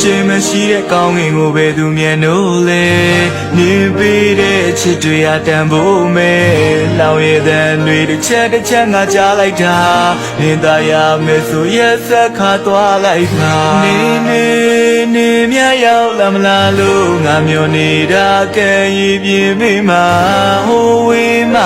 ချိန်မရှိတဲ့ကောင်းကင်ကိုပဲသူမြင်လို့လေနေပေးတဲ့ချစ်တွေအတန်ဖို့မဲ့လောင်ရတဲ့တွေတစ်ချက်ငါကြားလိုက်တာနေသားရမယ်ဆိုရက်ဆက်ခါသွားလိုက်ပါနေမြရောက်လာမလားလို့ငါမျောနေတာကဲရီပြင်းမိမှာဟိုဝေးမှ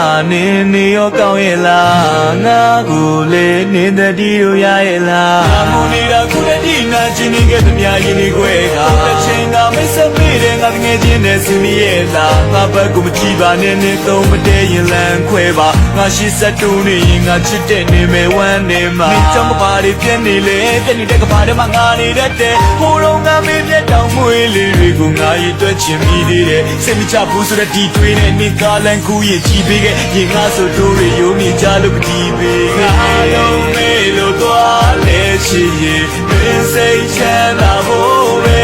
နေရောကောင်းရဲ့လားငါကိုလေနေတဲ့ဒီလိုရရဲ့လားငါမနေတာခုတည်းဒီနာချင်းနေခဲ့သမျှရင်နေခွဲကတစ်ချိန်ကမိတ်ဆက်ပေးတယ်ငါငယ်ချင်းနဲ့စင်မရဲ့လားငါဘက်ကိုမကြည့်ပါနဲ့နေသုံးမတည့်ရင်လမ်းခွဲပါငါရှိစက်တူနေရင်ငါချစ်တဲ့နေမယ်ဝမ်းနေမှာနေကြောင်ကပါတွေပြည့်နေလေပြည့်နေတဲ့ကပါတွေမှာငါနေတတ်တယ်ဟိုတော့ငါမေးပြတ်တောင်မွေးလေးတွေကိုငါရည်တွက်ချင်ပြီးသေးတယ်စိတ်မချဘူးဆိုတဲ့ဒီတွေနဲ့နေကားလန်ကူရင်ကြည်ပေးခဲ့ရင်ငါဆိုတို့တွေယုံမြင်ကြလို့မတီးပေးငါလုံးမေးလို့သွားလဲရှိရင်မင်းစိတ်ချမ်းသာဖို့ပဲ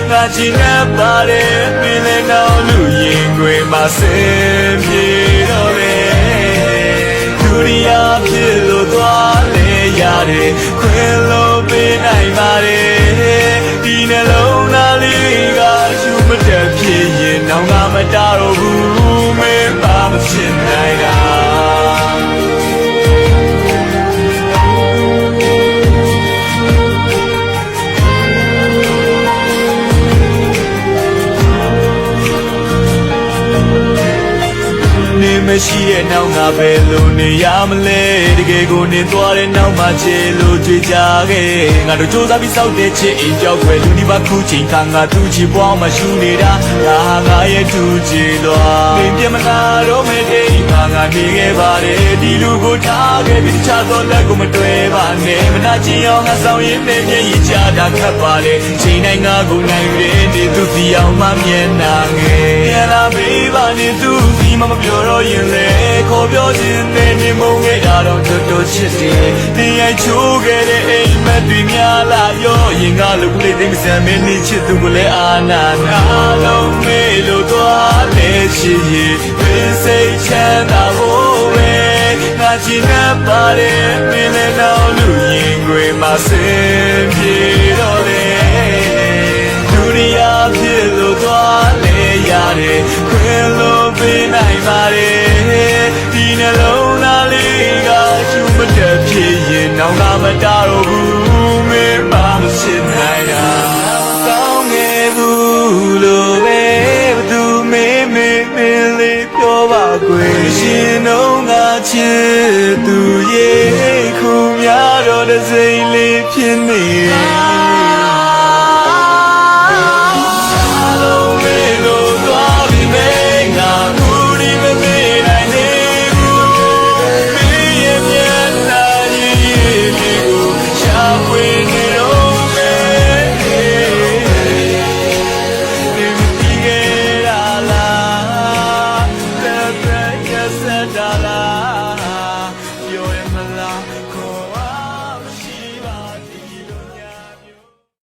ငါချင်နေပါတယ်မင်းလည်းတော့လူရင်ခွေမှာဆင်းပြေတော့ပဲဒုရိယာဖြစ်လို့သွားလဲရတယ်ခွင်လို့ပေးနိုင်ပါတယ်ဒီနှလုံးသားလေးကရှုမတက်ဖြစ်ရင်တော့ငါမတားတော့ဘူးမင်းပါမဖြစ်နိုင်တာမရှိတဲ့နောက်ငါပဲလို့နေရမလဲတကယ်ကိုနေသွားတဲ့နောက်မှချေလို့ကြွေကြခဲ့ငါတို့စူးစမ်းပြီးစောက်တဲ့ချစ်အိမ်ကြောက်ွယ်လူဒီပါခုချိန်ခါငါသူ့ချီပွားမှရှူနေတာငါရဲ့သူ့ချီတော့မင်းပြမနာတော့မဲတဲ့ငါနေခဲ့ပါတယ်ဒီလူကိုထားခဲ့ပြီးတခြားသောလက်ကိုမတွေ့ပါနဲ့မနာချင်အောင်ငါဆောင်ရင်းနဲ့မျက်ရည်ချတာခတ်ပါလေချိန်တိုင်းငါကိုနိုင်ရင်းနေသူစီအောင်မှမျက်နာငယ်ရလာပေးပါနေသူစီမပြောတော့ရင်လေခေါ်ပြောခြင်းနဲ့နေမုန်းခဲ့တာတော့တို့ချစ်တယ်တင်ရိုက်ချိုးခဲ့တဲ့အိမ်မက်တွေများလာရောရင်ကလူကလေးသိမစံမင်းနေချစ်သူကိုလည်းအာနာနာလုံးမေးလို့သွားလဲရှိရင်ဝိစိတ်ချမ်းသာဖို့ပဲငါချင်နေပါတယ်မင်းလည်းတော့လူရင်ခွေမှာဆင်းပြေတော့လေဒုရိယာဖြစ်လို့သွားလဲရတယ်ခွင်လို့ပေးနိုင်ပါတယ်ဒီနှလုံးသားလေးကရှုမတက်ဖြစ်ရင်တော့ငါမတားတော့ဘူးမင်းပါမဖြစ်နိုင်တာကောင်းငယ်ဘူးလို့ပဲဘသူမေးလေးပြောပါကွယ်ရှင်တော့ငါချစ်သူရဲ့ခုများတော့တစ်စိမ့်လေးဖြစ်နေ